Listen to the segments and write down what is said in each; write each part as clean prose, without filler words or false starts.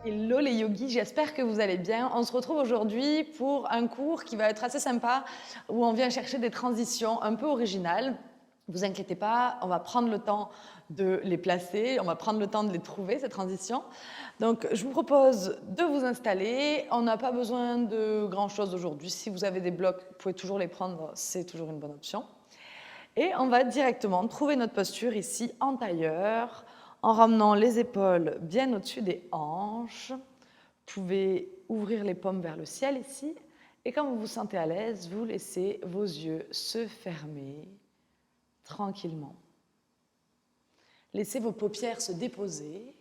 Hello les yogis, j'espère que vous allez bien. On se retrouve aujourd'hui pour un cours qui va être assez sympa, où on vient chercher des transitions un peu originales. Vous inquiétez pas, on va prendre le temps de les placer, on va prendre le temps de les trouver, ces transitions. Donc je vous propose de vous installer. On n'a pas besoin de grand-chose aujourd'hui. Si vous avez des blocs, vous pouvez toujours les prendre, c'est toujours une bonne option. Et on va directement trouver notre posture ici en tailleur, en ramenant les épaules bien au-dessus des hanches. Vous pouvez ouvrir les paumes vers le ciel ici. Et quand vous vous sentez à l'aise, vous laissez vos yeux se fermer tranquillement. Laissez vos paupières se déposer.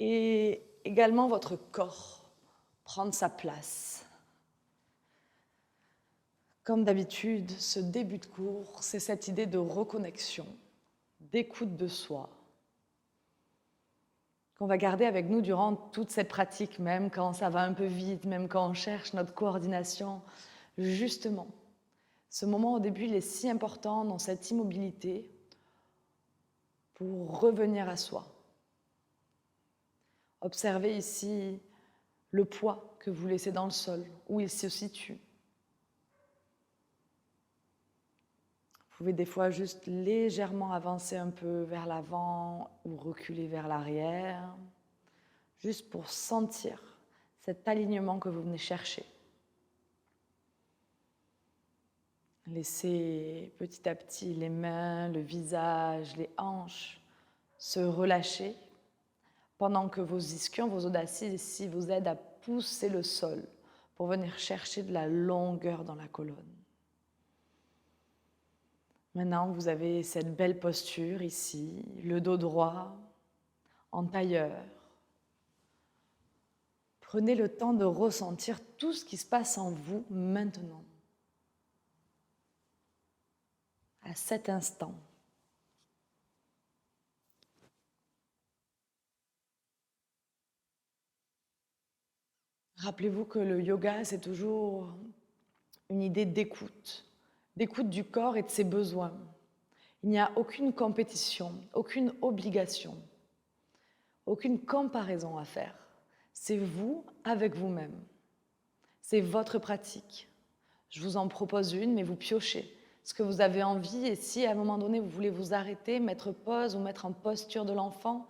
Et également votre corps prendre sa place. Comme d'habitude, ce début de cours, c'est cette idée de reconnexion, d'écoute de soi, qu'on va garder avec nous durant toute cette pratique, même quand ça va un peu vite, même quand on cherche notre coordination. Justement, ce moment au début, il est si important dans cette immobilité pour revenir à soi. Observez ici le poids que vous laissez dans le sol, où il se situe. Vous pouvez des fois juste légèrement avancer un peu vers l'avant ou reculer vers l'arrière, juste pour sentir cet alignement que vous venez chercher. Laissez petit à petit les mains, le visage, les hanches se relâcher pendant que vos ischions, vos audacides ici vous aident à pousser le sol pour venir chercher de la longueur dans la colonne. Maintenant, vous avez cette belle posture ici, le dos droit, en tailleur. Prenez le temps de ressentir tout ce qui se passe en vous maintenant, à cet instant. Rappelez-vous que le yoga, c'est toujours une idée d'écoute du corps et de ses besoins. Il n'y a aucune compétition, aucune obligation, aucune comparaison à faire. C'est vous avec vous-même. C'est votre pratique. Je vous en propose une, mais vous piochez ce que vous avez envie. Et si à un moment donné, vous voulez vous arrêter, mettre pause ou mettre en posture de l'enfant,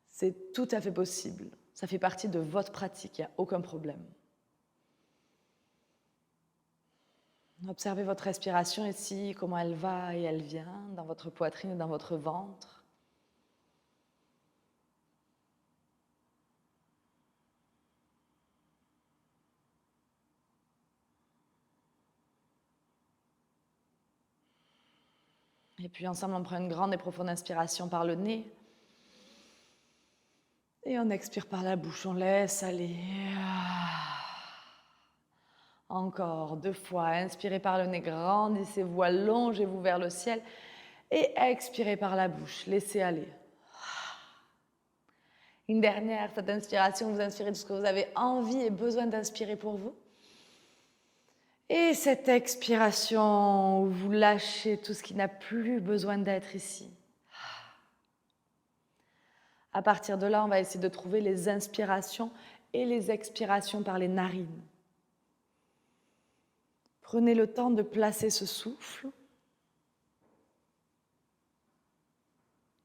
c'est tout à fait possible. Ça fait partie de votre pratique, il n'y a aucun problème. Observez votre respiration ici, comment elle va et elle vient dans votre poitrine et dans votre ventre. Et puis ensemble, on prend une grande et profonde inspiration par le nez. Et on expire par la bouche, on laisse aller. Encore 2 fois, inspirez par le nez, grandissez-vous, allongez-vous vers le ciel. Et expirez par la bouche, laissez aller. Une dernière, cette inspiration, vous inspirez de ce que vous avez envie et besoin d'inspirer pour vous. Et cette expiration, où vous lâchez tout ce qui n'a plus besoin d'être ici. À partir de là, on va essayer de trouver les inspirations et les expirations par les narines. Prenez le temps de placer ce souffle,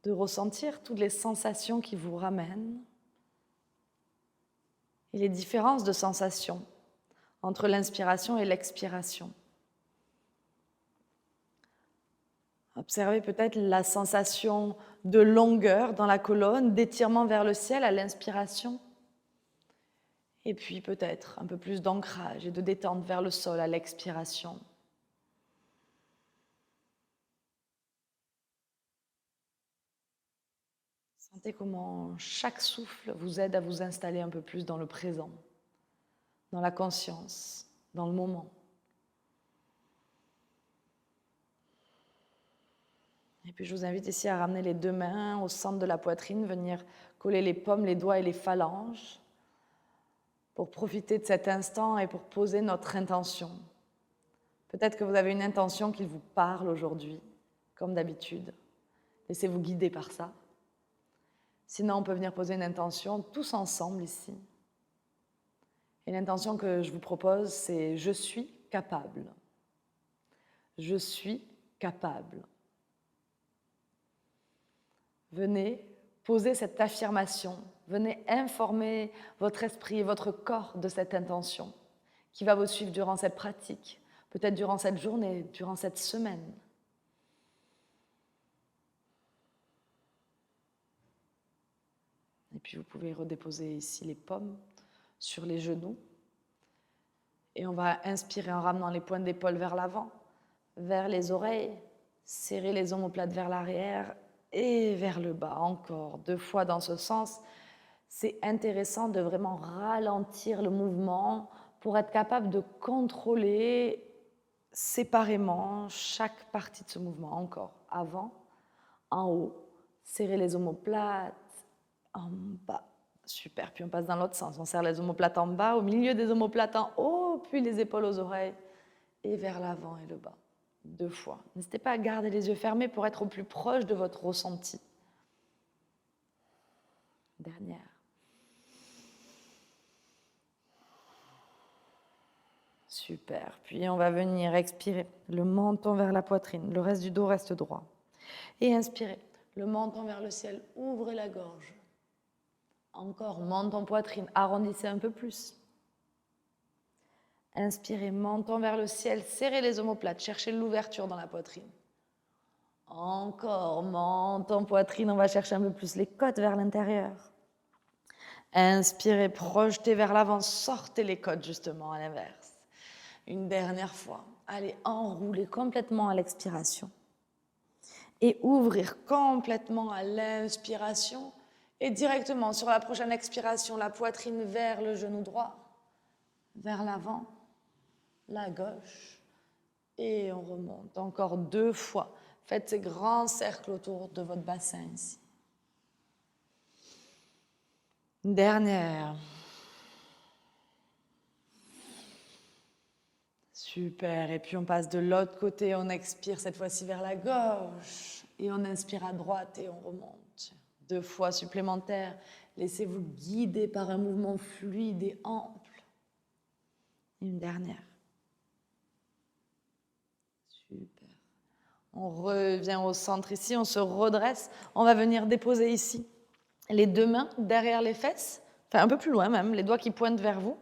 de ressentir toutes les sensations qui vous ramènent et les différences de sensations entre l'inspiration et l'expiration. Observez peut-être la sensation de longueur dans la colonne, d'étirement vers le ciel à l'inspiration. Et puis peut-être un peu plus d'ancrage et de détente vers le sol à l'expiration. Sentez comment chaque souffle vous aide à vous installer un peu plus dans le présent, dans la conscience, dans le moment. Et puis je vous invite ici à ramener les 2 mains au centre de la poitrine, venir coller les paumes, les doigts et les phalanges pour profiter de cet instant et pour poser notre intention. Peut-être que vous avez une intention qui vous parle aujourd'hui, comme d'habitude. Laissez-vous guider par ça. Sinon, on peut venir poser une intention tous ensemble ici. Et l'intention que je vous propose, c'est « Je suis capable ». Je suis capable. Venez poser cette affirmation. Venez informer votre esprit et votre corps de cette intention qui va vous suivre durant cette pratique, peut-être durant cette journée, durant cette semaine. Et puis vous pouvez redéposer ici les paumes sur les genoux. Et on va inspirer en ramenant les pointes d'épaule vers l'avant, vers les oreilles, serrer les omoplates vers l'arrière et vers le bas. Encore 2 fois dans ce sens. C'est intéressant de vraiment ralentir le mouvement pour être capable de contrôler séparément chaque partie de ce mouvement. Encore avant, en haut, serrer les omoplates, en bas. Super, puis on passe dans l'autre sens. On serre les omoplates en bas, au milieu des omoplates en haut, puis les épaules aux oreilles et vers l'avant et le bas. 2 fois. N'hésitez pas à garder les yeux fermés pour être au plus proche de votre ressenti. Dernière. Super. Puis on va venir expirer, le menton vers la poitrine, le reste du dos reste droit. Et inspirez, le menton vers le ciel, ouvrez la gorge. Encore, menton, poitrine, arrondissez un peu plus. Inspirez, menton vers le ciel, serrez les omoplates, cherchez l'ouverture dans la poitrine. Encore, menton, poitrine, on va chercher un peu plus les côtes vers l'intérieur. Inspirez, projetez vers l'avant, sortez les côtes justement à l'inverse. Une dernière fois, allez enrouler complètement à l'expiration. Et ouvrir complètement à l'inspiration. Et directement sur la prochaine expiration, la poitrine vers le genou droit, vers l'avant, la gauche, et on remonte. Encore 2 fois. Faites ces grands cercles autour de votre bassin ici. Une dernière. Super. Et puis on passe de l'autre côté, on expire cette fois-ci vers la gauche, et on inspire à droite et on remonte. 2 fois supplémentaires. Laissez-vous guider par un mouvement fluide et ample. Une dernière. Super. On revient au centre ici, on se redresse. On va venir déposer ici les 2 mains derrière les fesses, enfin un peu plus loin même, les doigts qui pointent vers vous.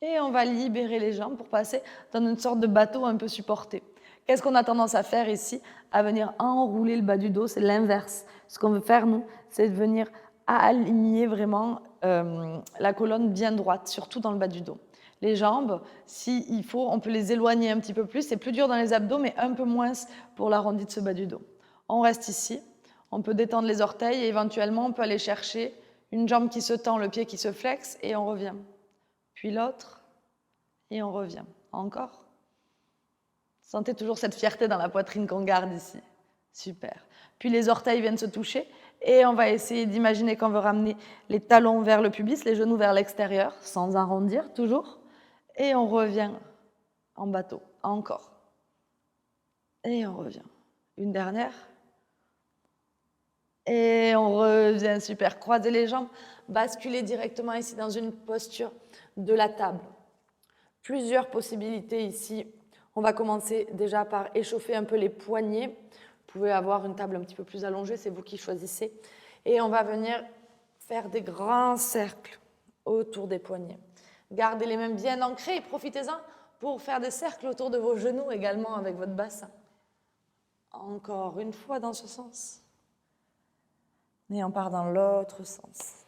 Et on va libérer les jambes pour passer dans une sorte de bateau un peu supporté. Qu'est-ce qu'on a tendance à faire ici? À venir enrouler le bas du dos, c'est l'inverse. Ce qu'on veut faire, nous, c'est de venir aligner vraiment la colonne bien droite, surtout dans le bas du dos. Les jambes, s'il faut, on peut les éloigner un petit peu plus. C'est plus dur dans les abdos, mais un peu moins pour l'arrondi de ce bas du dos. On reste ici. On peut détendre les orteils et éventuellement, on peut aller chercher une jambe qui se tend, le pied qui se flexe et on revient. Puis l'autre et on revient. Encore. Sentez toujours cette fierté dans la poitrine qu'on garde ici. Super. Puis les orteils viennent se toucher et on va essayer d'imaginer qu'on veut ramener les talons vers le pubis, les genoux vers l'extérieur, sans arrondir toujours. Et on revient en bateau. Encore. Et on revient. Une dernière. Et on revient. Super. Croisez les jambes. Basculez directement ici dans une posture de la table. Plusieurs possibilités ici. On va commencer déjà par échauffer un peu les poignets. Vous pouvez avoir une table un petit peu plus allongée, c'est vous qui choisissez. Et on va venir faire des grands cercles autour des poignets. Gardez les mains bien ancrées et profitez-en pour faire des cercles autour de vos genoux également avec votre bassin. Encore une fois dans ce sens. Et on part dans l'autre sens.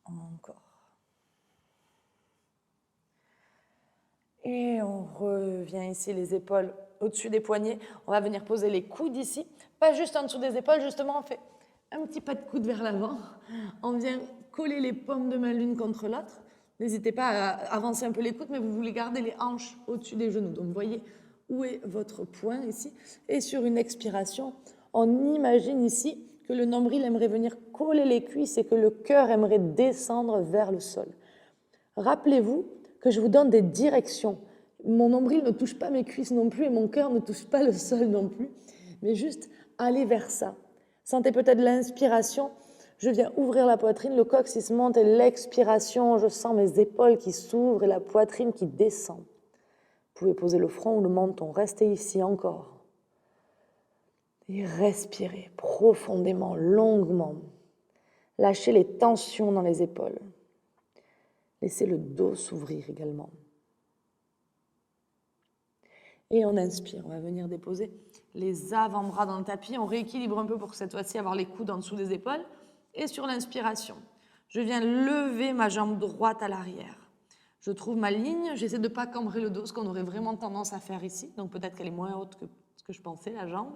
Encore. Et on revient ici, les épaules au-dessus des poignets. On va venir poser les coudes ici, pas juste en dessous des épaules, justement, on fait un petit pas de coude vers l'avant. On vient coller les paumes de main l'une contre l'autre. N'hésitez pas à avancer un peu les coudes, mais vous voulez garder les hanches au-dessus des genoux. Donc, vous voyez où est votre poing ici. Et sur une expiration, on imagine ici que le nombril aimerait venir coller les cuisses et que le cœur aimerait descendre vers le sol. Rappelez-vous que je vous donne des directions. Mon nombril ne touche pas mes cuisses non plus et mon cœur ne touche pas le sol non plus, mais juste aller vers ça. Sentez peut-être l'inspiration. Je viens ouvrir la poitrine, le coccyx monte et l'expiration, je sens mes épaules qui s'ouvrent et la poitrine qui descend. Vous pouvez poser le front ou le menton, restez ici encore. Et respirez profondément, longuement. Lâchez les tensions dans les épaules. Laissez le dos s'ouvrir également. Et on inspire, on va venir déposer les avant-bras dans le tapis. On rééquilibre un peu pour cette fois-ci avoir les coudes en dessous des épaules. Et sur l'inspiration, je viens lever ma jambe droite à l'arrière. Je trouve ma ligne, j'essaie de ne pas cambrer le dos, ce qu'on aurait vraiment tendance à faire ici. Donc peut-être qu'elle est moins haute que ce que je pensais, la jambe.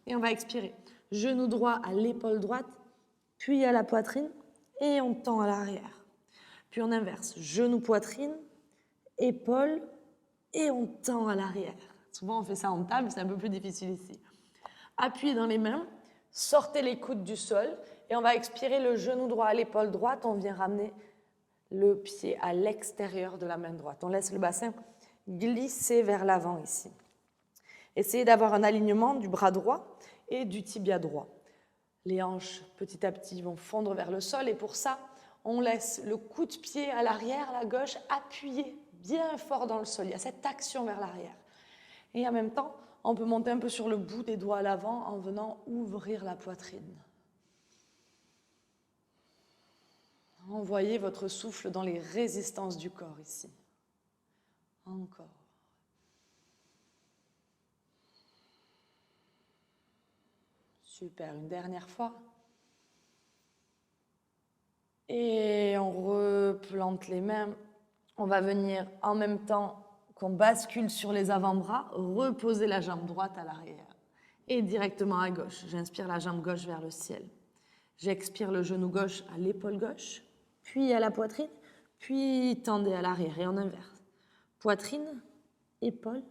Et on va expirer. Genou droit à l'épaule droite, puis à la poitrine, et on tend à l'arrière. Puis on inverse, genou, poitrine, épaule, et on tend à l'arrière. Souvent, on fait ça en table, c'est un peu plus difficile ici. Appuyez dans les mains, sortez les coudes du sol et on va expirer le genou droit à l'épaule droite. On vient ramener le pied à l'extérieur de la main droite. On laisse le bassin glisser vers l'avant ici. Essayez d'avoir un alignement du bras droit et du tibia droit. Les hanches, petit à petit, vont fondre vers le sol et pour ça, on laisse le coup de pied à l'arrière, la gauche, appuyé bien fort dans le sol. Il y a cette action vers l'arrière. Et en même temps, on peut monter un peu sur le bout des doigts à l'avant en venant ouvrir la poitrine. Envoyez votre souffle dans les résistances du corps ici. Encore. Super, une dernière fois. Et on replante les mains. On va venir en même temps qu'on bascule sur les avant-bras, reposer la jambe droite à l'arrière et directement à gauche. J'inspire la jambe gauche vers le ciel. J'expire le genou gauche à l'épaule gauche, puis à la poitrine, puis tendez à l'arrière et en inverse. Poitrine, épaule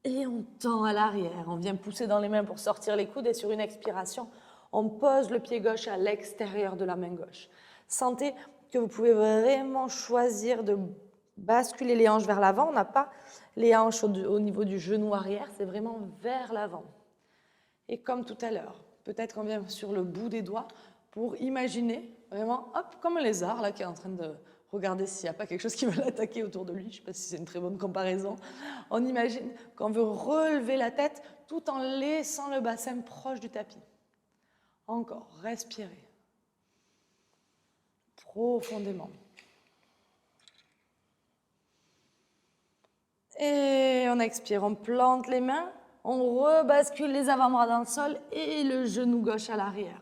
et on tend à l'arrière. On vient pousser dans les mains pour sortir les coudes et sur une expiration, on pose le pied gauche à l'extérieur de la main gauche. Sentez que vous pouvez vraiment choisir de basculer les hanches vers l'avant. On n'a pas les hanches au niveau du genou arrière, c'est vraiment vers l'avant. Et comme tout à l'heure, peut-être qu'on vient sur le bout des doigts pour imaginer vraiment, hop, comme un lézard là, qui est en train de regarder s'il n'y a pas quelque chose qui va l'attaquer autour de lui. Je ne sais pas si c'est une très bonne comparaison. On imagine qu'on veut relever la tête tout en laissant le bassin proche du tapis. Encore, respirez profondément. Et on expire, on plante les mains, on rebascule les avant-bras dans le sol et le genou gauche à l'arrière.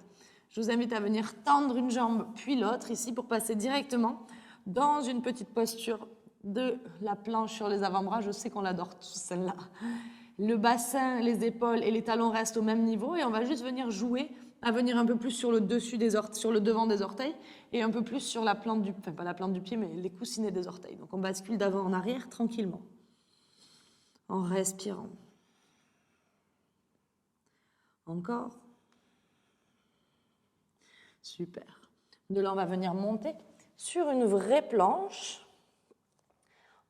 Je vous invite à venir tendre une jambe puis l'autre ici pour passer directement dans une petite posture de la planche sur les avant-bras. Je sais qu'on l'adore tous celle-là. Le bassin, les épaules et les talons restent au même niveau et on va juste venir jouer à venir un peu plus sur le dessus des orteils, sur le devant des orteils et un peu plus sur la plante du, enfin pas la plante du pied mais les coussinets des orteils. Donc on bascule d'avant en arrière tranquillement. En respirant. Encore. Super. De là, on va venir monter sur une vraie planche.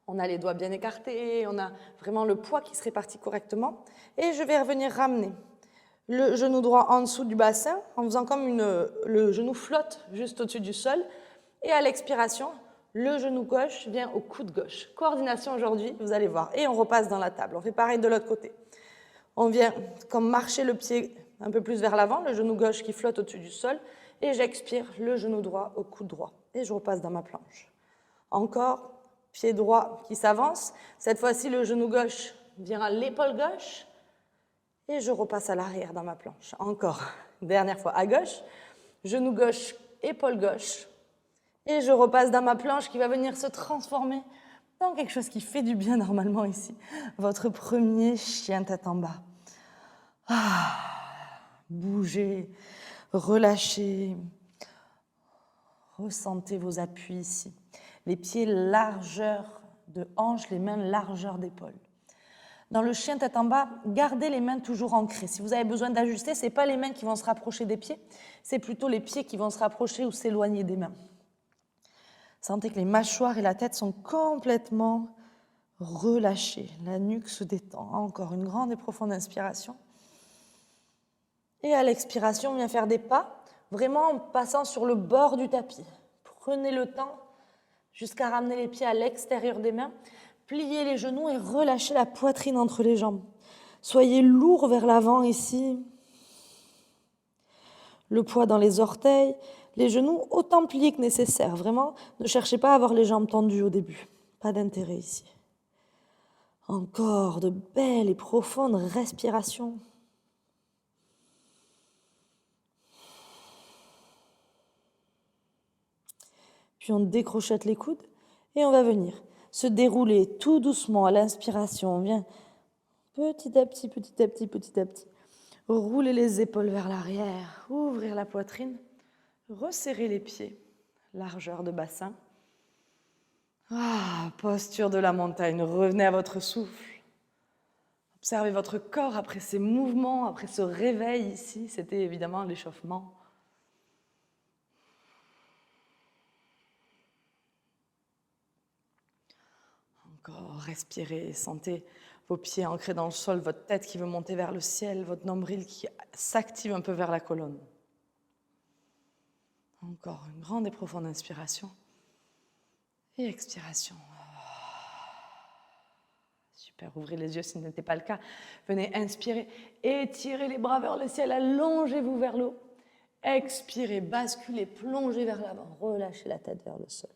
On a les doigts bien écartés, on a vraiment le poids qui se répartit correctement. Et je vais revenir ramener le genou droit en dessous du bassin, en faisant comme le genou flotte juste au-dessus du sol. Et à l'expiration, le genou gauche vient au coude gauche. Coordination aujourd'hui, vous allez voir. Et on repasse dans la table. On fait pareil de l'autre côté. On vient comme marcher le pied un peu plus vers l'avant, le genou gauche qui flotte au-dessus du sol. Et j'expire le genou droit au coude droit. Et je repasse dans ma planche. Encore, pied droit qui s'avance. Cette fois-ci, le genou gauche vient à l'épaule gauche. Et je repasse à l'arrière dans ma planche. Encore, dernière fois à gauche. Genou gauche, épaule gauche. Et je repasse dans ma planche qui va venir se transformer dans quelque chose qui fait du bien normalement ici. Votre premier chien tête en bas. Bougez, relâchez. Ressentez vos appuis ici. Les pieds largeur de hanche, les mains largeur d'épaule. Dans le chien tête en bas, gardez les mains toujours ancrées. Si vous avez besoin d'ajuster, ce n'est pas les mains qui vont se rapprocher des pieds, c'est plutôt les pieds qui vont se rapprocher ou s'éloigner des mains. Sentez que les mâchoires et la tête sont complètement relâchées. La nuque se détend. Encore une grande et profonde inspiration. Et à l'expiration, on vient faire des pas, vraiment en passant sur le bord du tapis. Prenez le temps jusqu'à ramener les pieds à l'extérieur des mains. Pliez les genoux et relâchez la poitrine entre les jambes. Soyez lourd vers l'avant ici. Le poids dans les orteils, les genoux autant pliés que nécessaire. Vraiment, ne cherchez pas à avoir les jambes tendues au début. Pas d'intérêt ici. Encore de belles et profondes respirations. Puis on décrochette les coudes et on va venir se dérouler tout doucement à l'inspiration. On vient petit à petit, petit à petit, petit à petit. Rouler les épaules vers l'arrière, ouvrir la poitrine, resserrer les pieds, largeur de bassin. Posture de la montagne, revenez à votre souffle. Observez votre corps après ces mouvements, après ce réveil ici. C'était évidemment l'échauffement. Encore, respirez, sentez vos pieds ancrés dans le sol, votre tête qui veut monter vers le ciel, votre nombril qui s'active un peu vers la colonne. Encore une grande et profonde inspiration et expiration. Super, ouvrez les yeux si ce n'était pas le cas. Venez inspirer, étirez les bras vers le ciel, allongez-vous vers le haut. Expirez, basculez, plongez vers l'avant, relâchez la tête vers le sol.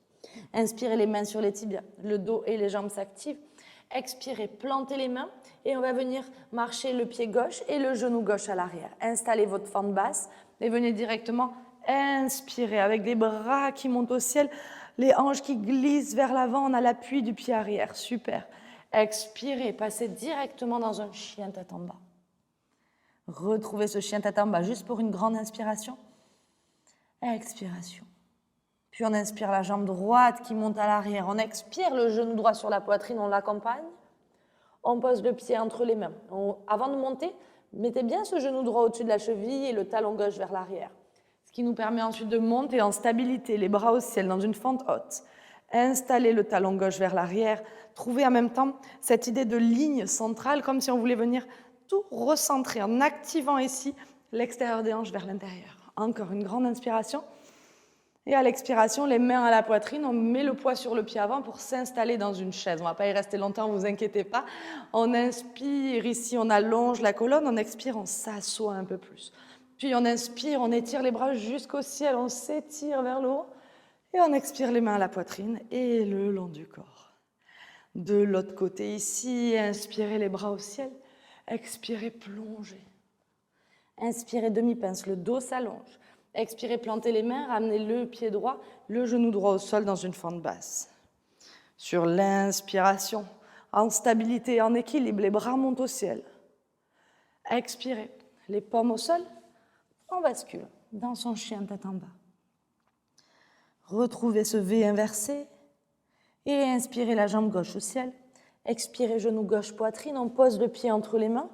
Inspirez les mains sur les tibias, le dos et les jambes s'activent. Expirez, plantez les mains et on va venir marcher le pied gauche et le genou gauche à l'arrière. Installez votre fente basse et venez directement inspirer avec des bras qui montent au ciel, les hanches qui glissent vers l'avant, on a l'appui du pied arrière, super. Expirez, passez directement dans un chien tête en bas. Retrouvez ce chien tête en bas juste pour une grande inspiration. Expiration. Puis on inspire la jambe droite qui monte à l'arrière. On expire le genou droit sur la poitrine, on l'accompagne. On pose le pied entre les mains. Avant de monter, mettez bien ce genou droit au-dessus de la cheville et le talon gauche vers l'arrière. Ce qui nous permet ensuite de monter en stabilité, les bras au ciel dans une fente haute. Installez le talon gauche vers l'arrière. Trouvez en même temps cette idée de ligne centrale, comme si on voulait venir tout recentrer en activant ici l'extérieur des hanches vers l'intérieur. Encore une grande inspiration. Et à l'expiration, les mains à la poitrine, on met le poids sur le pied avant pour s'installer dans une chaise. On ne va pas y rester longtemps, ne vous inquiétez pas. On inspire ici, on allonge la colonne. On expire, on s'assoit un peu plus. Puis on inspire, on étire les bras jusqu'au ciel, on s'étire vers le haut. Et on expire les mains à la poitrine et le long du corps. De l'autre côté ici, inspirez les bras au ciel. Expirez, plongez. Inspirez, demi-pince, le dos s'allonge. Expirez, plantez les mains, ramenez le pied droit, le genou droit au sol dans une fente basse. Sur l'inspiration, en stabilité, en équilibre, les bras montent au ciel. Expirez, les paumes au sol, on bascule dans son chien tête en bas. Retrouvez ce V inversé et inspirez la jambe gauche au ciel. Expirez, genou gauche, poitrine, on pose le pied entre les mains.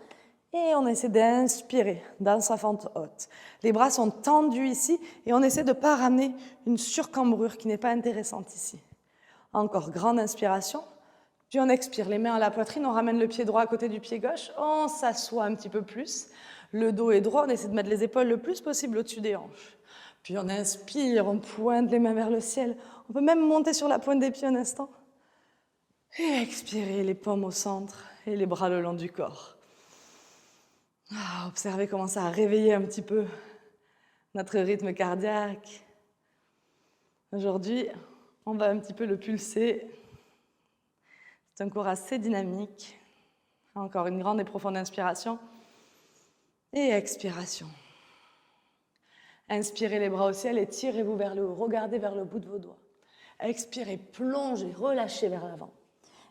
Et on essaie d'inspirer dans sa fente haute. Les bras sont tendus ici et on essaie de ne pas ramener une surcambrure qui n'est pas intéressante ici. Encore, grande inspiration. Puis on expire, les mains à la poitrine, on ramène le pied droit à côté du pied gauche, on s'assoit un petit peu plus. Le dos est droit, on essaie de mettre les épaules le plus possible au-dessus des hanches. Puis on inspire, on pointe les mains vers le ciel. On peut même monter sur la pointe des pieds un instant. Et expirer, les paumes au centre et les bras le long du corps. Observez comment ça a réveillé un petit peu notre rythme cardiaque. Aujourd'hui, on va un petit peu le pulser. C'est un cours assez dynamique. Encore une grande et profonde inspiration. Et expiration. Inspirez les bras au ciel et tirez-vous vers le haut. Regardez vers le bout de vos doigts. Expirez, plongez, relâchez vers l'avant.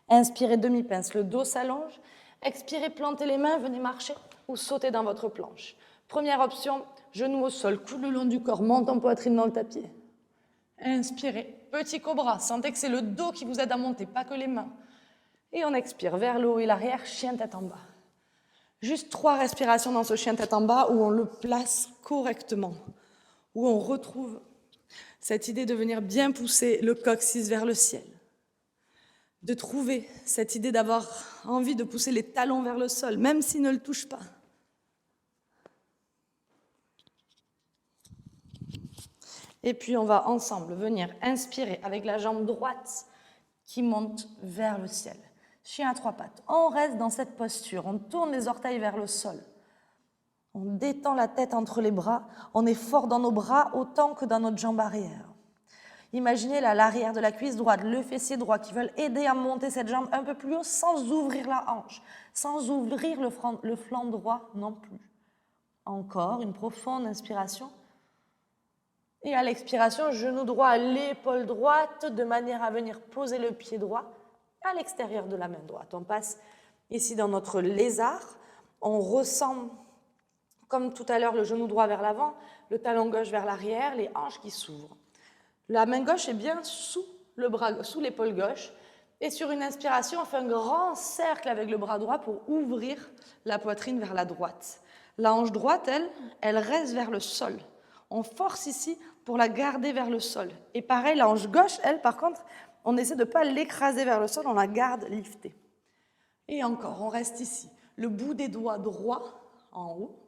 Inspirez, demi-pince, le dos s'allonge. Expirez, plantez les mains, venez marcher ou sauter dans votre planche. Première option, genoux au sol, coude le long du corps, monte en poitrine dans le tapis. Inspirez, petit cobra, sentez que c'est le dos qui vous aide à monter, pas que les mains. Et on expire vers le haut et l'arrière, chien tête en bas. Juste 3 respirations dans ce chien tête en bas où on le place correctement, où on retrouve cette idée de venir bien pousser le coccyx vers le ciel. De trouver cette idée d'avoir envie de pousser les talons vers le sol, même s'ils ne le touchent pas. Et puis on va ensemble venir inspirer avec la jambe droite qui monte vers le ciel. Chien à 3 pattes. On reste dans cette posture. On tourne les orteils vers le sol. On détend la tête entre les bras. On est fort dans nos bras autant que dans notre jambe arrière. Imaginez là l'arrière de la cuisse droite, le fessier droit qui veulent aider à monter cette jambe un peu plus haut sans ouvrir la hanche, sans ouvrir le flanc droit non plus. Encore une profonde inspiration. Et à l'expiration, genou droit, l'épaule droite, de manière à venir poser le pied droit à l'extérieur de la main droite. On passe ici dans notre lézard. On ressent, comme tout à l'heure, le genou droit vers l'avant, le talon gauche vers l'arrière, les hanches qui s'ouvrent. La main gauche est bien sous l'épaule gauche. Et sur une inspiration, on fait un grand cercle avec le bras droit pour ouvrir la poitrine vers la droite. La hanche droite, elle reste vers le sol. On force ici pour la garder vers le sol. Et pareil, la hanche gauche, elle, par contre, on essaie de ne pas l'écraser vers le sol, on la garde liftée. Et encore, on reste ici. Le bout des doigts droits, en haut,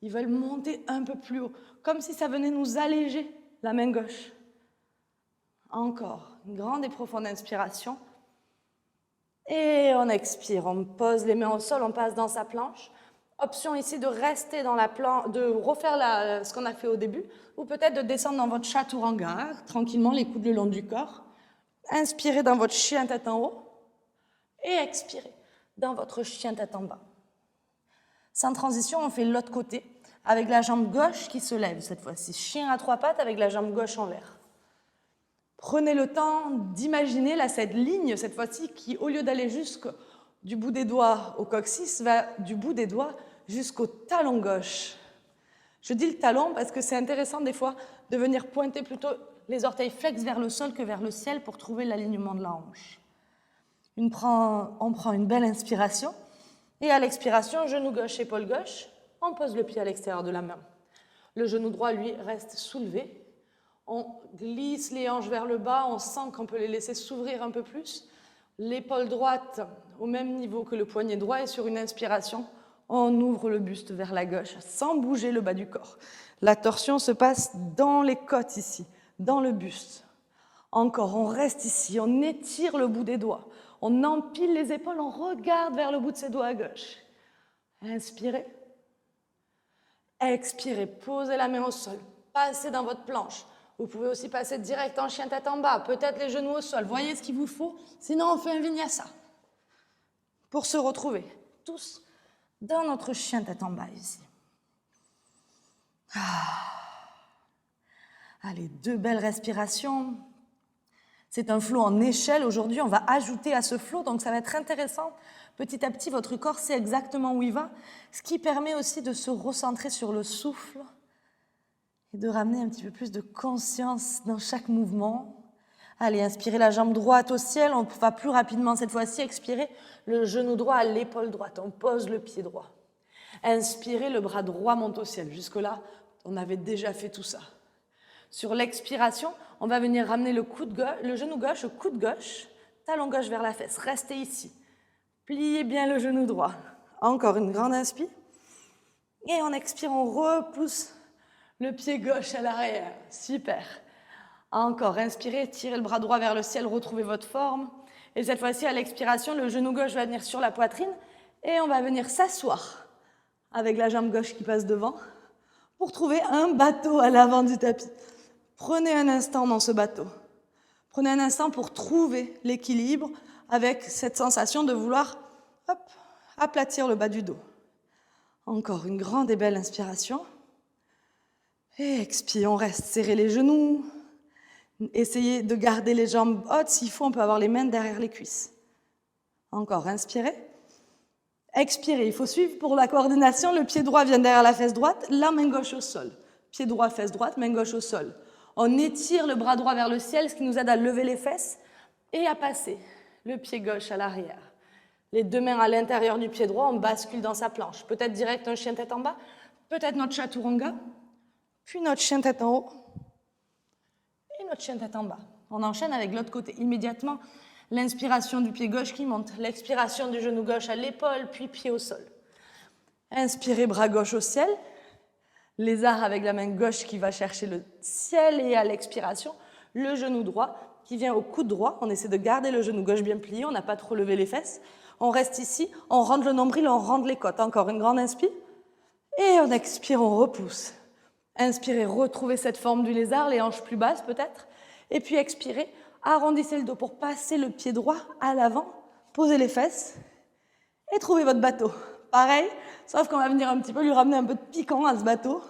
ils veulent monter un peu plus haut, comme si ça venait nous alléger la main gauche. Encore, une grande et profonde inspiration. Et on expire, on pose les mains au sol, on passe dans sa planche. Option ici de rester dans la planche, de refaire ce qu'on a fait au début, ou peut-être de descendre dans votre chaturanga, tranquillement, les coudes le long du corps. Inspirez dans votre chien tête en haut et expirez dans votre chien tête en bas. Sans transition, on fait l'autre côté avec la jambe gauche qui se lève cette fois-ci. Chien à 3 pattes avec la jambe gauche en l'air. Prenez le temps d'imaginer cette ligne, cette fois-ci, qui, au lieu d'aller du bout des doigts au coccyx, va du bout des doigts jusqu'au talon gauche. Je dis le talon parce que c'est intéressant des fois de venir pointer plutôt les orteils flex vers le sol que vers le ciel pour trouver l'alignement de la hanche. On prend une belle inspiration et à l'expiration, genou gauche, épaule gauche, on pose le pied à l'extérieur de la main. Le genou droit, lui, reste soulevé. On glisse les hanches vers le bas, on sent qu'on peut les laisser s'ouvrir un peu plus. L'épaule droite au même niveau que le poignet droit et sur une inspiration, on ouvre le buste vers la gauche sans bouger le bas du corps. La torsion se passe dans les côtes ici, dans le buste. Encore, on reste ici, on étire le bout des doigts, on empile les épaules, on regarde vers le bout de ses doigts à gauche. Inspirez. Expirez, posez la main au sol, passez dans votre planche. Vous pouvez aussi passer direct en chien tête en bas, peut-être les genoux au sol. Voyez ce qu'il vous faut, sinon on fait un vinyasa. Pour se retrouver tous dans notre chien tête en bas ici. Allez, 2 belles respirations. C'est un flow en échelle. Aujourd'hui, on va ajouter à ce flow, donc ça va être intéressant. Petit à petit, votre corps sait exactement où il va, ce qui permet aussi de se recentrer sur le souffle et de ramener un petit peu plus de conscience dans chaque mouvement. Allez, inspirez la jambe droite au ciel. On va plus rapidement cette fois-ci. Expirez le genou droit à l'épaule droite. On pose le pied droit. Inspirez, le bras droit monte au ciel. Jusque-là, on avait déjà fait tout ça. Sur l'expiration, on va venir ramener le genou gauche au coude gauche, talon gauche vers la fesse. Restez ici. Pliez bien le genou droit. Encore une grande inspire. Et en expire, on repousse le pied gauche à l'arrière. Super. Encore, inspirez, tirez le bras droit vers le ciel, retrouvez votre forme. Et cette fois-ci, à l'expiration, le genou gauche va venir sur la poitrine et on va venir s'asseoir avec la jambe gauche qui passe devant pour trouver un bateau à l'avant du tapis. Prenez un instant dans ce bateau. Prenez un instant pour trouver l'équilibre avec cette sensation de vouloir aplatir le bas du dos. Encore une grande et belle inspiration. Et expire, on reste, serrez les genoux. Essayez de garder les jambes hautes. S'il faut, on peut avoir les mains derrière les cuisses. Encore, inspirez. Expirez, il faut suivre pour la coordination. Le pied droit vient derrière la fesse droite, la main gauche au sol. Pied droit, fesse droite, main gauche au sol. On étire le bras droit vers le ciel, ce qui nous aide à lever les fesses et à passer le pied gauche à l'arrière. Les 2 mains à l'intérieur du pied droit, on bascule dans sa planche. Peut-être direct un chien tête en bas, peut-être notre chaturanga, puis notre chien tête en haut et notre chien tête en bas. On enchaîne avec l'autre côté. Immédiatement, l'inspiration du pied gauche qui monte, l'expiration du genou gauche à l'épaule, puis pied au sol. Inspirez, bras gauche au ciel. Lézard avec la main gauche qui va chercher le ciel et à l'expiration, le genou droit qui vient au coude droit. On essaie de garder le genou gauche bien plié, on n'a pas trop levé les fesses. On reste ici, on rentre le nombril, on rentre les côtes. Encore une grande inspire. Et on expire, on repousse. Inspirez, retrouvez cette forme du lézard, les hanches plus basses peut-être. Et puis expirez, arrondissez le dos pour passer le pied droit à l'avant, posez les fesses et trouvez votre bateau. Pareil, sauf qu'on va venir un petit peu lui ramener un peu de piquant à ce bateau.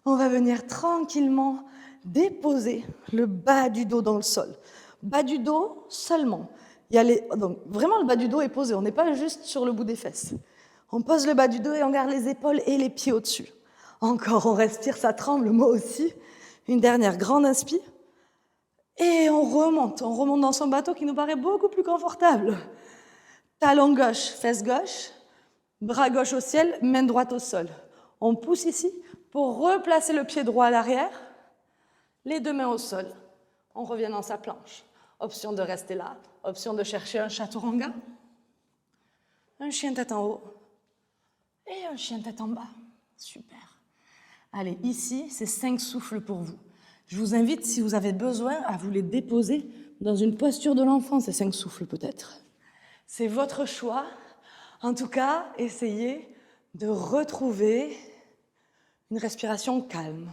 On va venir tranquillement déposer le bas du dos dans le sol. Bas du dos seulement. Donc, vraiment, le bas du dos est posé. On n'est pas juste sur le bout des fesses. On pose le bas du dos et on garde les épaules et les pieds au-dessus. Encore, on respire, ça tremble, moi aussi. Une dernière grande inspire. Et on remonte dans son bateau qui nous paraît beaucoup plus confortable. Talon gauche, fesse gauche. Bras gauche au ciel, main droite au sol. On pousse ici pour replacer le pied droit à l'arrière, les deux mains au sol. On revient dans sa planche. Option de rester là, option de chercher un chaturanga, un chien tête en haut et un chien tête en bas. Super. Allez, ici, c'est 5 souffles pour vous. Je vous invite, si vous avez besoin, à vous les déposer dans une posture de l'enfant, ces 5 souffles peut-être. C'est votre choix. En tout cas, essayez de retrouver une respiration calme,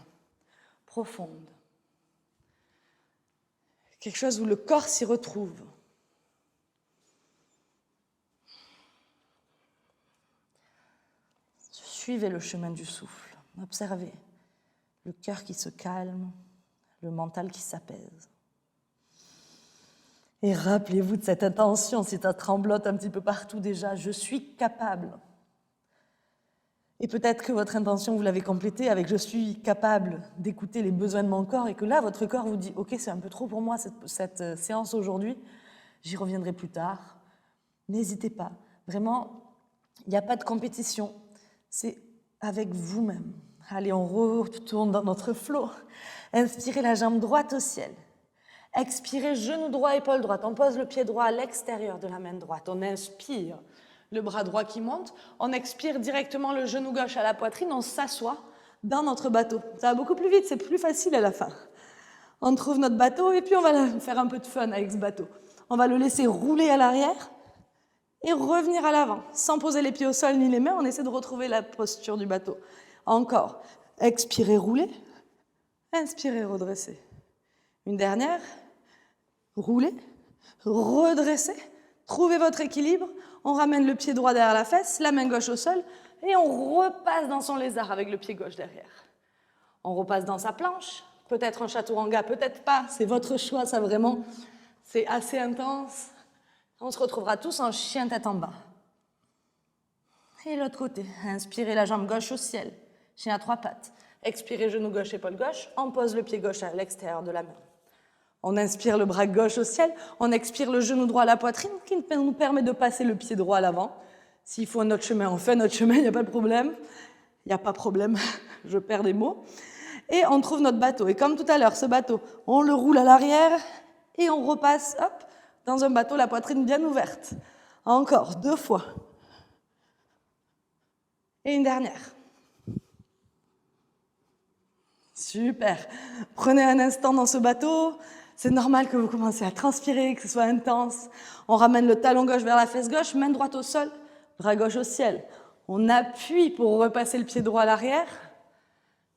profonde. Quelque chose où le corps s'y retrouve. Suivez le chemin du souffle. Observez le cœur qui se calme, le mental qui s'apaise. Et rappelez-vous de cette intention, si ça tremblote un petit peu partout déjà, je suis capable. Et peut-être que votre intention, vous l'avez complétée avec je suis capable d'écouter les besoins de mon corps et que là, votre corps vous dit ok, c'est un peu trop pour moi cette séance aujourd'hui, j'y reviendrai plus tard. N'hésitez pas. Vraiment, il n'y a pas de compétition. C'est avec vous-même. Allez, on retourne dans notre flow. Inspirez la jambe droite au ciel. Expirez, genou droit, épaule droite. On pose le pied droit à l'extérieur de la main droite. On inspire, le bras droit qui monte. On expire directement le genou gauche à la poitrine. On s'assoit dans notre bateau. Ça va beaucoup plus vite, c'est plus facile à la fin. On trouve notre bateau et puis on va faire un peu de fun avec ce bateau. On va le laisser rouler à l'arrière et revenir à l'avant. Sans poser les pieds au sol ni les mains, on essaie de retrouver la posture du bateau. Encore. Expirez, rouler. Inspirez, redressez. Une dernière. Roulez, redressez, trouvez votre équilibre, on ramène le pied droit derrière la fesse, la main gauche au sol, et on repasse dans son lézard avec le pied gauche derrière. On repasse dans sa planche, peut-être un chaturanga, peut-être pas, c'est votre choix, ça vraiment, c'est assez intense. On se retrouvera tous en chien tête en bas. Et l'autre côté, inspirez la jambe gauche au ciel, chien à 3 pattes. Expirez genou gauche, épaule gauche, on pose le pied gauche à l'extérieur de la main. On inspire le bras gauche au ciel, on expire le genou droit à la poitrine qui nous permet de passer le pied droit à l'avant. S'il faut un autre chemin, on fait un autre chemin, il n'y a pas de problème. Il n'y a pas de problème, je perds des mots. Et on trouve notre bateau. Et comme tout à l'heure, ce bateau, on le roule à l'arrière et on repasse, hop, dans un bateau, la poitrine bien ouverte. Encore 2 fois. Et une dernière. Super. Prenez un instant dans ce bateau. C'est normal que vous commencez à transpirer, que ce soit intense. On ramène le talon gauche vers la fesse gauche, main droite au sol, bras gauche au ciel. On appuie pour repasser le pied droit à l'arrière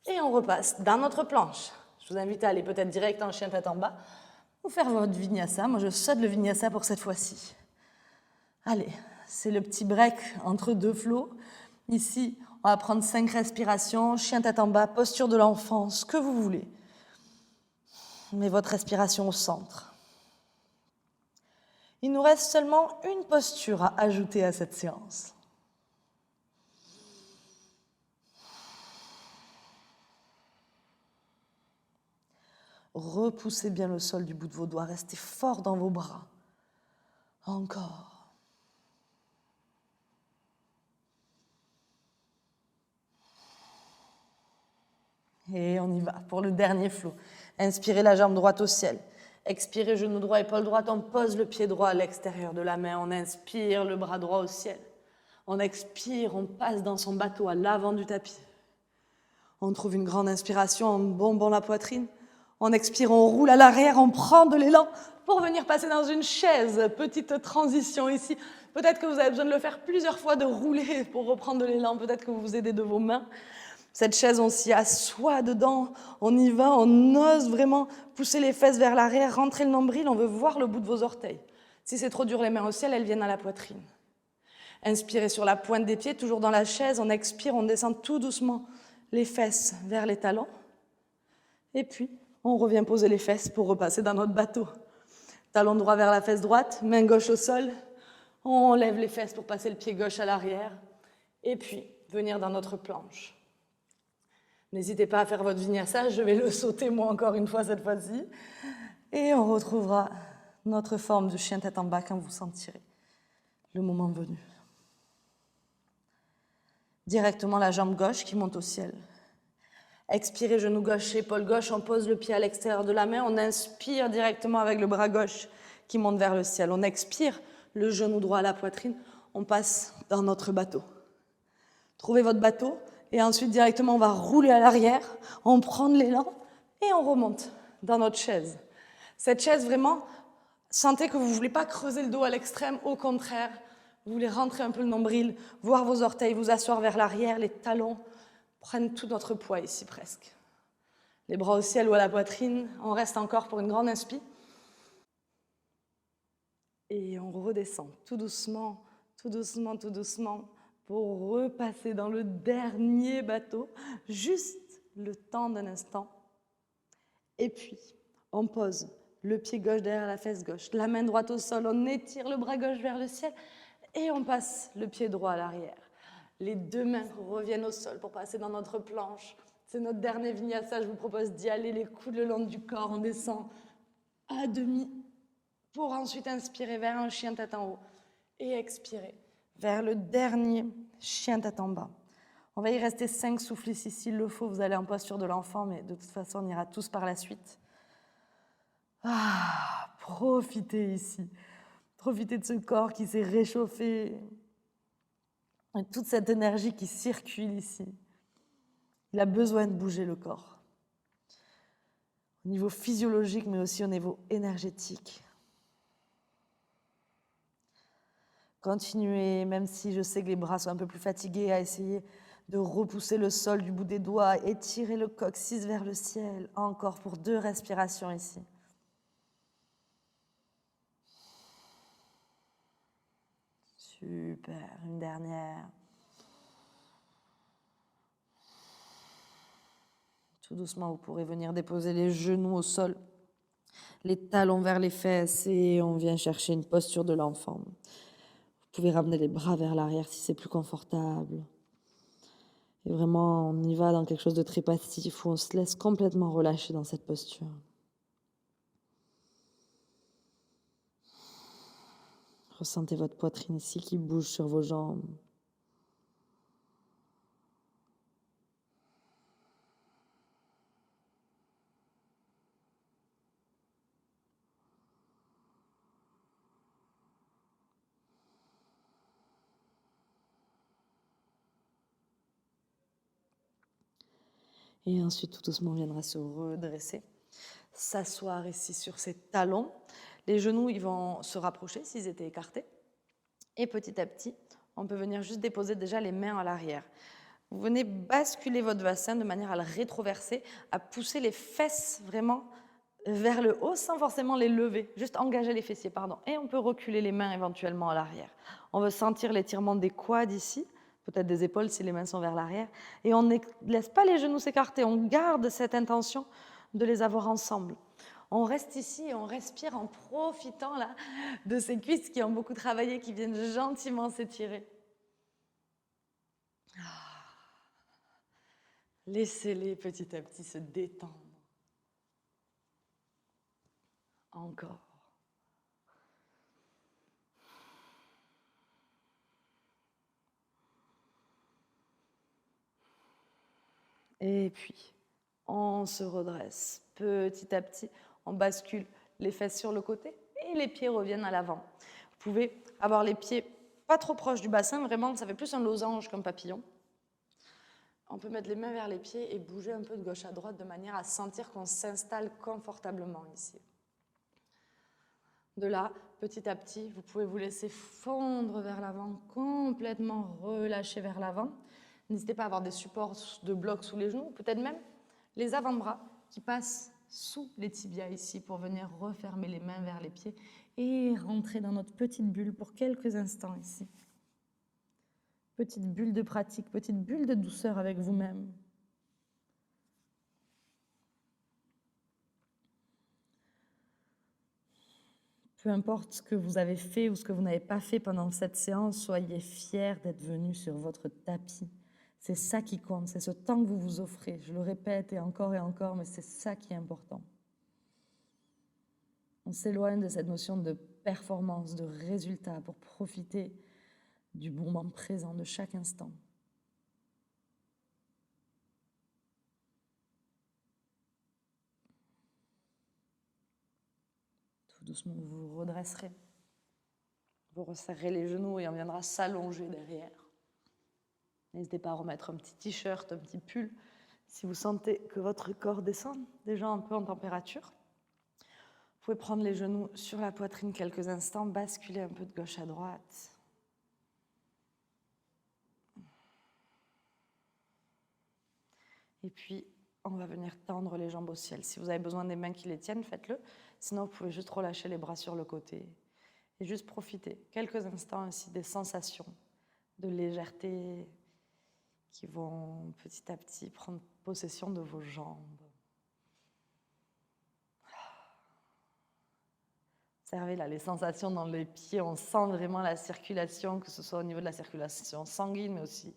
et on repasse dans notre planche. Je vous invite à aller peut-être direct en chien tête en bas ou faire votre vinyasa. Moi, je saute le vinyasa pour cette fois-ci. Allez, c'est le petit break entre 2 flots. Ici, on va prendre 5 respirations, chien tête en bas, posture de l'enfant, ce que vous voulez. Mais votre respiration au centre. Il nous reste seulement une posture à ajouter à cette séance. Repoussez bien le sol du bout de vos doigts, restez fort dans vos bras. Encore. Et on y va pour le dernier flot. Inspirez la jambe droite au ciel. Expirez genou droit, épaule droite. On pose le pied droit à l'extérieur de la main. On inspire le bras droit au ciel. On expire, on passe dans son bateau à l'avant du tapis. On trouve une grande inspiration en bombant la poitrine. On expire, on roule à l'arrière, on prend de l'élan pour venir passer dans une chaise. Petite transition ici. Peut-être que vous avez besoin de le faire plusieurs fois, de rouler pour reprendre de l'élan. Peut-être que vous vous aidez de vos mains. Cette chaise, on s'y assoit dedans. On y va, on ose vraiment pousser les fesses vers l'arrière, rentrer le nombril. On veut voir le bout de vos orteils. Si c'est trop dur, les mains au ciel, elles viennent à la poitrine. Inspirez sur la pointe des pieds, toujours dans la chaise. On expire, on descend tout doucement les fesses vers les talons. Et puis, on revient poser les fesses pour repasser dans notre bateau. Talon droit vers la fesse droite, main gauche au sol. On lève les fesses pour passer le pied gauche à l'arrière. Et puis, venir dans notre planche. N'hésitez pas à faire votre vinyasa, je vais le sauter moi encore une fois cette fois-ci. Et on retrouvera notre forme de chien tête en bas quand vous sentirez le moment venu. Directement la jambe gauche qui monte au ciel. Expirez, genou gauche, épaule gauche, on pose le pied à l'extérieur de la main, on inspire directement avec le bras gauche qui monte vers le ciel. On expire, le genou droit à la poitrine, on passe dans notre bateau. Trouvez votre bateau et ensuite directement on va rouler à l'arrière, on prend de l'élan et on remonte dans notre chaise. Cette chaise vraiment, sentez que vous ne voulez pas creuser le dos à l'extrême, au contraire, vous voulez rentrer un peu le nombril, voir vos orteils, vous asseoir vers l'arrière, les talons prennent tout notre poids ici presque. Les bras au ciel ou à la poitrine, on reste encore pour une grande inspi. Et on redescend tout doucement, tout doucement, tout doucement, pour repasser dans le dernier bateau, juste le temps d'un instant. Et puis, on pose le pied gauche derrière la fesse gauche, la main droite au sol, on étire le bras gauche vers le ciel et on passe le pied droit à l'arrière. Les deux mains reviennent au sol pour passer dans notre planche. C'est notre dernier vinyasa, je vous propose d'y aller, les coudes le long du corps, on descend à demi pour ensuite inspirer vers un chien tête en haut et expirer vers le dernier chien tête en bas. On va y rester 5 souffles ici, s'il le faut, vous allez en posture de l'enfant, mais de toute façon, on ira tous par la suite. Profitez ici. Profitez de ce corps qui s'est réchauffé. Et toute cette énergie qui circule ici. Il a besoin de bouger le corps. Au niveau physiologique, mais aussi au niveau énergétique. Continuez, même si je sais que les bras sont un peu plus fatigués, à essayer de repousser le sol du bout des doigts, étirer le coccyx vers le ciel. Encore pour 2 respirations ici. Super, une dernière. Tout doucement, vous pourrez venir déposer les genoux au sol, les talons vers les fesses et on vient chercher une posture de l'enfant. Vous pouvez ramener les bras vers l'arrière si c'est plus confortable. Et vraiment, on y va dans quelque chose de très passif où on se laisse complètement relâcher dans cette posture. Ressentez votre poitrine ici qui bouge sur vos jambes. Et ensuite, tout doucement, on viendra se redresser, s'asseoir ici sur ses talons. Les genoux, ils vont se rapprocher s'ils étaient écartés. Et petit à petit, on peut venir juste déposer déjà les mains à l'arrière. Vous venez basculer votre bassin de manière à le rétroverser, à pousser les fesses vraiment vers le haut sans forcément les lever, juste engager les fessiers, pardon. Et on peut reculer les mains éventuellement à l'arrière. On veut sentir l'étirement des quads ici, peut-être des épaules si les mains sont vers l'arrière. Et on ne laisse pas les genoux s'écarter, on garde cette intention de les avoir ensemble. On reste ici et on respire en profitant là, de ces cuisses qui ont beaucoup travaillé, qui viennent gentiment s'étirer. Laissez-les petit à petit se détendre. Encore. Et puis, on se redresse petit à petit. On bascule les fesses sur le côté et les pieds reviennent à l'avant. Vous pouvez avoir les pieds pas trop proches du bassin, vraiment, ça fait plus un losange qu'un papillon. On peut mettre les mains vers les pieds et bouger un peu de gauche à droite de manière à sentir qu'on s'installe confortablement ici. De là, petit à petit, vous pouvez vous laisser fondre vers l'avant, complètement relâcher vers l'avant. N'hésitez pas à avoir des supports de blocs sous les genoux, peut-être même les avant-bras qui passent sous les tibias ici pour venir refermer les mains vers les pieds et rentrer dans notre petite bulle pour quelques instants ici. Petite bulle de pratique, petite bulle de douceur avec vous-même. Peu importe ce que vous avez fait ou ce que vous n'avez pas fait pendant cette séance, soyez fiers d'être venus sur votre tapis. C'est ça qui compte, c'est ce temps que vous vous offrez. Je le répète et encore, mais c'est ça qui est important. On s'éloigne de cette notion de performance, de résultat pour profiter du moment présent, de chaque instant. Tout doucement, vous vous redresserez. Vous resserrez les genoux et on viendra s'allonger derrière. N'hésitez pas à remettre un petit t-shirt, un petit pull, si vous sentez que votre corps descend déjà un peu en température. Vous pouvez prendre les genoux sur la poitrine quelques instants, basculer un peu de gauche à droite. Et puis, on va venir tendre les jambes au ciel. Si vous avez besoin des mains qui les tiennent, faites-le. Sinon, vous pouvez juste relâcher les bras sur le côté et juste profiter quelques instants ainsi des sensations de légèreté qui vont petit à petit prendre possession de vos jambes. Observez là les sensations dans les pieds, on sent vraiment la circulation, que ce soit au niveau de la circulation sanguine, mais aussi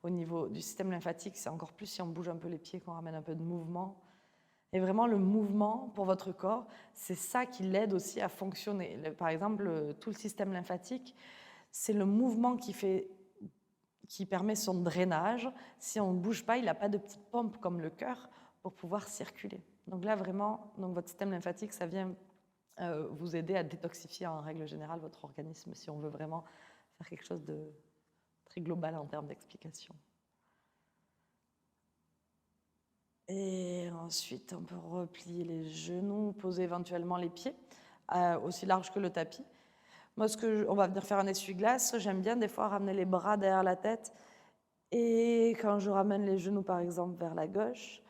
au niveau du système lymphatique. C'est encore plus si on bouge un peu les pieds, qu'on ramène un peu de mouvement. Et vraiment, le mouvement pour votre corps, c'est ça qui l'aide aussi à fonctionner. Par exemple, tout le système lymphatique, c'est le mouvement qui permet son drainage. Si on ne bouge pas, il n'a pas de petite pompe comme le cœur pour pouvoir circuler. Donc là, vraiment, votre système lymphatique, ça vient vous aider à détoxifier en règle générale votre organisme si on veut vraiment faire quelque chose de très global en termes d'explication. Et ensuite, on peut replier les genoux, poser éventuellement les pieds, aussi large que le tapis. Moi, on va venir faire un essuie-glace. J'aime bien des fois ramener les bras derrière la tête. Et quand je ramène les genoux, par exemple, vers la gauche,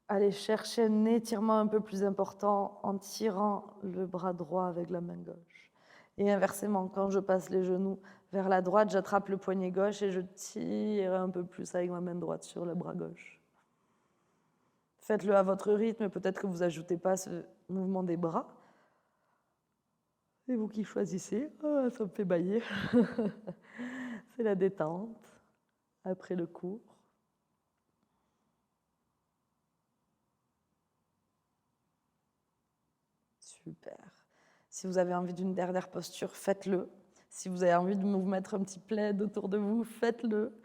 aller chercher un étirement un peu plus important en tirant le bras droit avec la main gauche. Et inversement, quand je passe les genoux vers la droite, j'attrape le poignet gauche et je tire un peu plus avec ma main droite sur le bras gauche. Faites-le à votre rythme, peut-être que vous n'ajoutez pas ce mouvement des bras. C'est vous qui choisissez. Ah, ça me fait bailler. C'est la détente après le cours. Super. Si vous avez envie d'une dernière posture, faites-le. Si vous avez envie de vous mettre un petit plaid autour de vous, faites-le.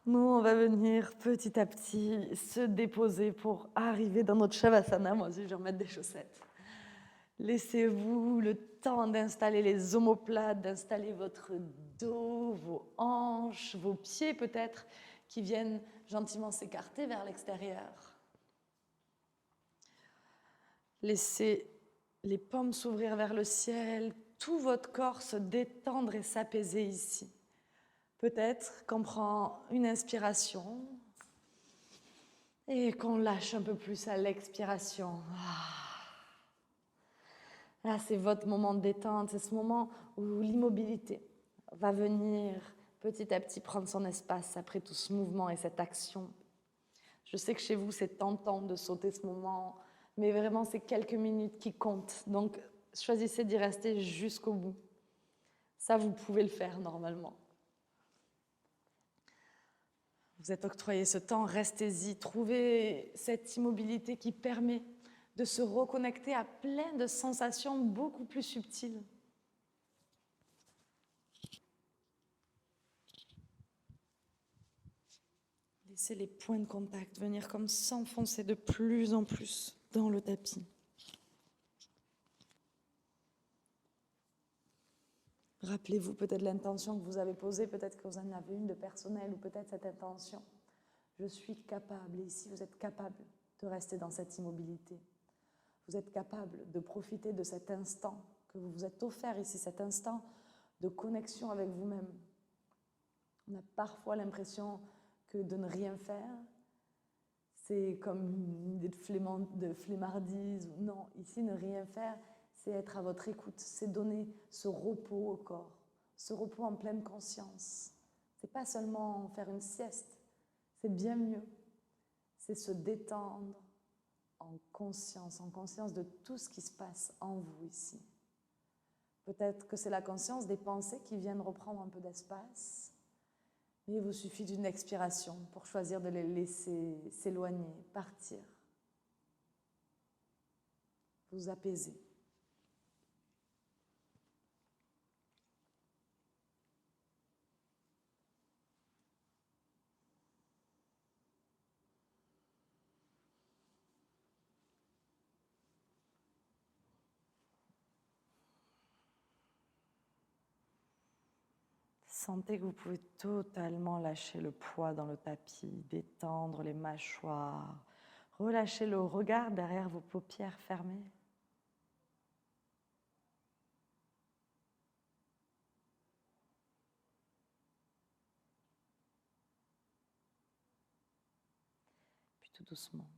Nous, on va venir petit à petit se déposer pour arriver dans notre Shavasana. Moi aussi, je vais remettre des chaussettes. Laissez-vous le temps d'installer les omoplates, d'installer votre dos, vos hanches, vos pieds peut-être, qui viennent gentiment s'écarter vers l'extérieur. Laissez les paumes s'ouvrir vers le ciel, tout votre corps se détendre et s'apaiser ici. Peut-être qu'on prend une inspiration et qu'on lâche un peu plus à l'expiration. Là, c'est votre moment de détente, c'est ce moment où l'immobilité va venir petit à petit prendre son espace après tout ce mouvement et cette action. Je sais que chez vous, c'est tentant de sauter ce moment, mais vraiment, c'est quelques minutes qui comptent. Donc, choisissez d'y rester jusqu'au bout. Ça, vous pouvez le faire normalement. Vous êtes octroyé ce temps, restez-y. Trouvez cette immobilité qui permet de se reconnecter à plein de sensations beaucoup plus subtiles. Laissez les points de contact venir comme s'enfoncer de plus en plus dans le tapis. Rappelez-vous peut-être l'intention que vous avez posée, peut-être que vous en avez une de personnelle ou peut-être cette intention Je suis capable. Et ici, vous êtes capable de rester dans cette immobilité. Vous êtes capable de profiter de cet instant que vous vous êtes offert ici, cet instant de connexion avec vous-même. On a parfois l'impression que de ne rien faire, c'est comme une idée de flemmardise. Non, ici, ne rien faire, c'est être à votre écoute, c'est donner ce repos au corps, ce repos en pleine conscience. Ce n'est pas seulement faire une sieste, c'est bien mieux. C'est se détendre en conscience de tout ce qui se passe en vous ici. Peut-être que c'est la conscience des pensées qui viennent reprendre un peu d'espace. Mais il vous suffit d'une expiration pour choisir de les laisser s'éloigner, partir, vous apaiser. Sentez que vous pouvez totalement lâcher le poids dans le tapis, détendre les mâchoires, relâcher le regard derrière vos paupières fermées. Puis tout doucement,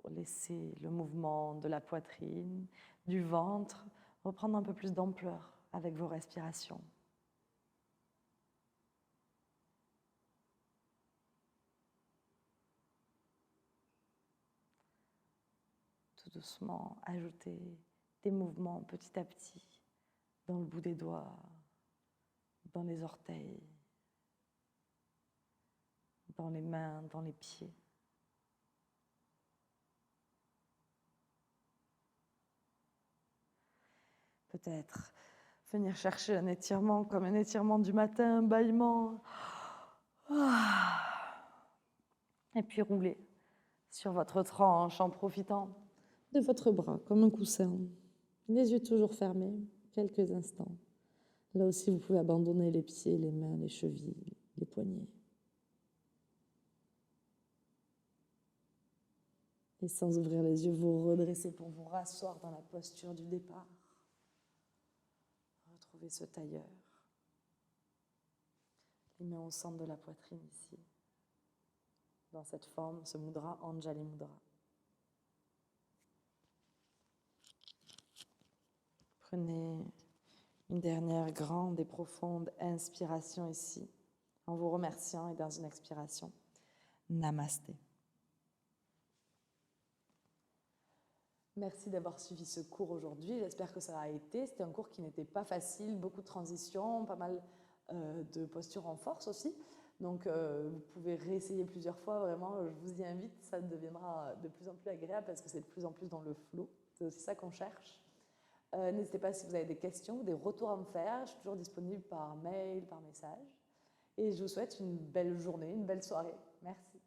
laissez le mouvement de la poitrine, du ventre, reprendre un peu plus d'ampleur avec vos respirations. Tout doucement, ajoutez des mouvements petit à petit dans le bout des doigts, dans les orteils, dans les mains, dans les pieds. Peut-être venir chercher un étirement comme un étirement du matin, un bâillement. Et puis rouler sur votre tranche en profitant de votre bras comme un coussin. Les yeux toujours fermés, quelques instants. Là aussi, vous pouvez abandonner les pieds, les mains, les chevilles, les poignets. Et sans ouvrir les yeux, vous redressez pour vous rasseoir dans la posture du départ. Retrouvez ce tailleur. Les mains au centre de la poitrine ici. Dans cette forme, ce mudra, Anjali Mudra. Prenez une dernière grande et profonde inspiration ici, en vous remerciant, et dans une expiration, Namasté. Merci d'avoir suivi ce cours aujourd'hui. J'espère que ça a été. C'était un cours qui n'était pas facile, beaucoup de transitions, pas mal de postures en force aussi. Donc, vous pouvez réessayer plusieurs fois. Vraiment, je vous y invite. Ça deviendra de plus en plus agréable parce que c'est de plus en plus dans le flow. C'est aussi ça qu'on cherche. N'hésitez pas si vous avez des questions ou des retours à me faire. Je suis toujours disponible par mail, par message. Et je vous souhaite une belle journée, une belle soirée. Merci.